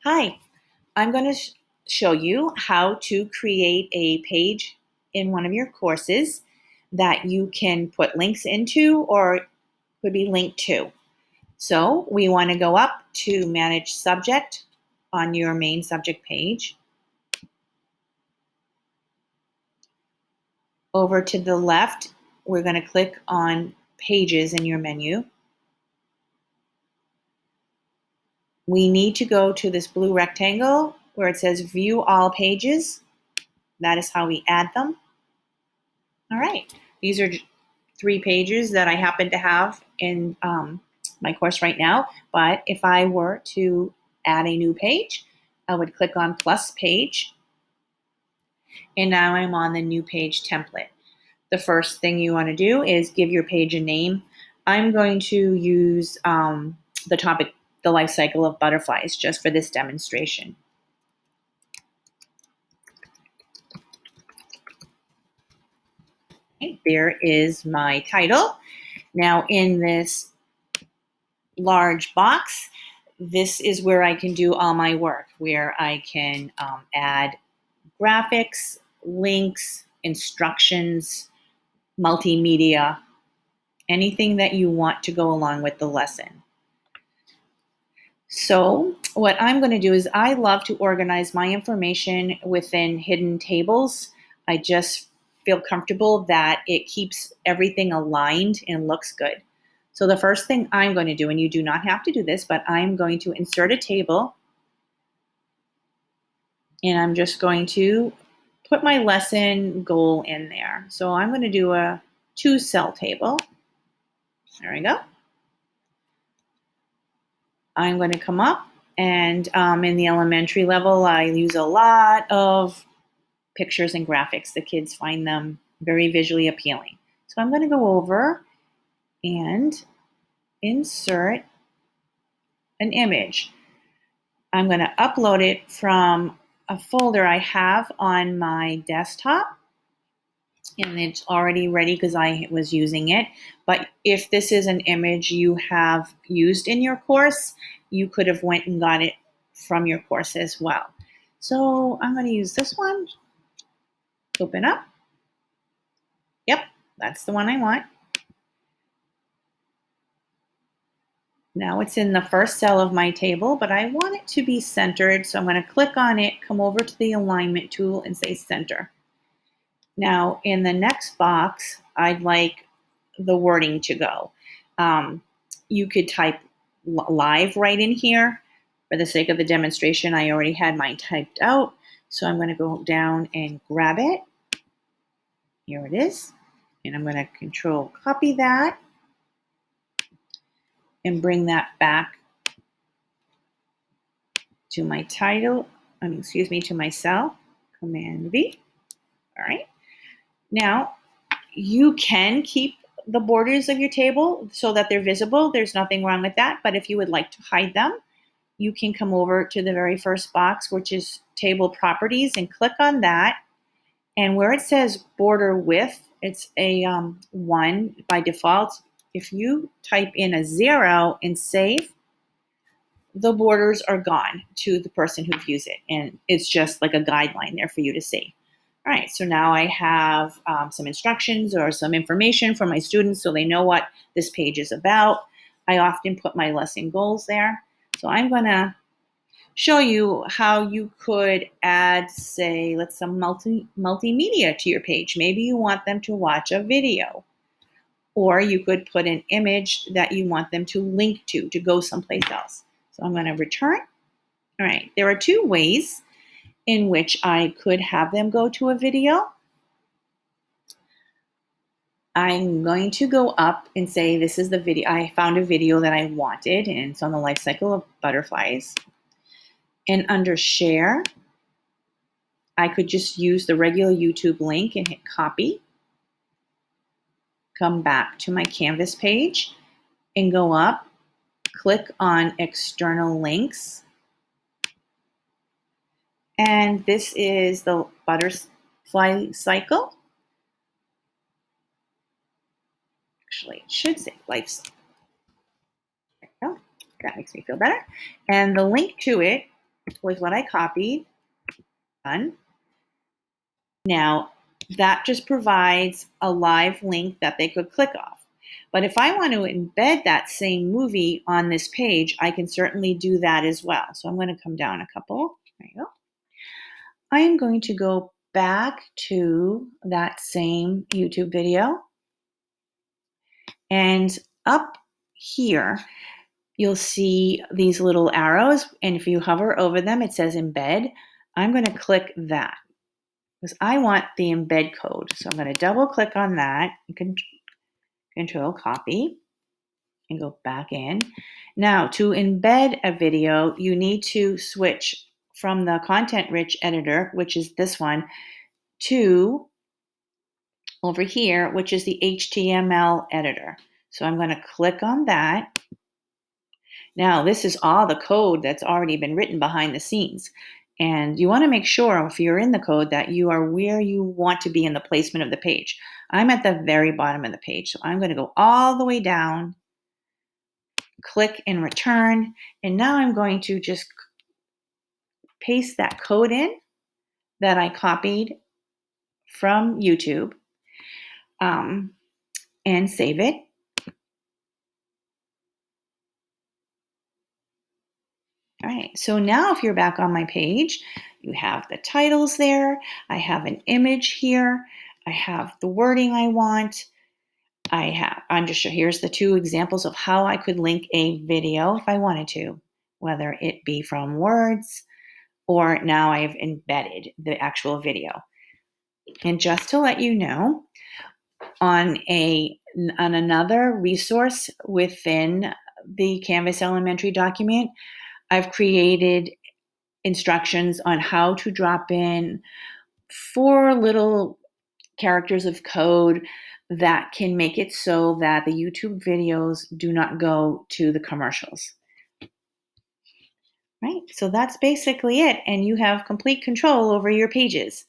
Hi, I'm going to show you how to create a page in one of your courses that you can put links into or could be linked to. So we want to go up to Manage Subject on your main subject page. Over to the left, we're going to click on Pages in your menu. We need to go to this blue rectangle where it says View All Pages. That is how we add them. All right, these are 3 pages that I happen to have in my course right now, but if I were to add a new page, I would click on plus page, and now I'm on the new page template. The first thing you want to do is give your page a name. I'm going to use the topic, the life cycle of butterflies, just for this demonstration. Okay, there is my title. Now in this large box, this is where I can do all my work, where I can add graphics, links, instructions, multimedia, anything that you want to go along with the lesson. So what I'm going to do is I love to organize my information within hidden tables. I just feel comfortable that it keeps everything aligned and looks good. So the first thing I'm going to do, and you do not have to do this, but I'm going to insert a table, and I'm just going to put my lesson goal in there. So I'm going to do a 2-cell table. There we go. I'm going to come up, and in the elementary level, I use a lot of pictures and graphics. The kids find them very visually appealing. So I'm going to go over and insert an image. I'm going to upload it from a folder I have on my desktop, and it's already ready because I was using it. But if this is an image you have used in your course, you could have went and got it from your course as well. So I'm going to use this one. Open up. Yep, that's the one I want. Now it's in the first cell of my table, but I want it to be centered. So I'm going to click on it, come over to the alignment tool and say center. Now in the next box, I'd like the wording to go. You could type live right in here. For the sake of the demonstration, I already had mine typed out. So I'm going to go down and grab it. Here it is. And I'm going to control copy that and bring that back to my title, to my cell, Command V. All right. Now, you can keep the borders of your table so that they're visible. There's nothing wrong with that. But if you would like to hide them, you can come over to the very first box, which is Table Properties, and click on that. And where it says border width, it's a 1 by default. If you type in a 0 and save, the borders are gone to the person who views it, and it's just like a guideline there for you to see. All right, so now I have some instructions or some information for my students so they know what this page is about. I often put my lesson goals there. So I'm going to show you how you could add, say, some multimedia to your page. Maybe you want them to watch a video, or you could put an image that you want them to link to go someplace else. So I'm going to return. All right, there are 2 ways in which I could have them go to a video. I'm going to go up and say, this is the video. I found a video that I wanted, and it's on the life cycle of butterflies. And under share, I could just use the regular YouTube link and hit copy. Come back to my Canvas page and go up, click on external links. And this is the butterfly cycle. Actually, it should say life cycle. There we go. That makes me feel better. And the link to it was what I copied. Done. Now, that just provides a live link that they could click off. But if I want to embed that same movie on this page, I can certainly do that as well. So I'm going to come down a couple. There you go. I am going to go back to that same YouTube video. And up here, you'll see these little arrows. And if you hover over them, it says embed. I'm going to click that because I want the embed code. So I'm going to double click on that. You can control copy and go back in. Now, to embed a video, you need to switch from the content rich editor, which is this one, to over here, which is the HTML editor. So I'm going to click on that. Now, this is all the code that's already been written behind the scenes. And you want to make sure, if you're in the code, that you are where you want to be in the placement of the page. I'm at the very bottom of the page. So I'm going to go all the way down, click and return. And now I'm going to just paste that code in that I copied from YouTube and save it. All right, so now if you're back on my page, you have the titles there. I have an image here. I have the wording I want. Here's the two examples of how I could link a video if I wanted to, whether it be from words or now I've embedded the actual video. And just to let you know, on another resource within the Canvas Elementary document, I've created instructions on how to drop in 4 little characters of code that can make it so that the YouTube videos do not go to the commercials. Right? So that's basically it. And you have complete control over your pages.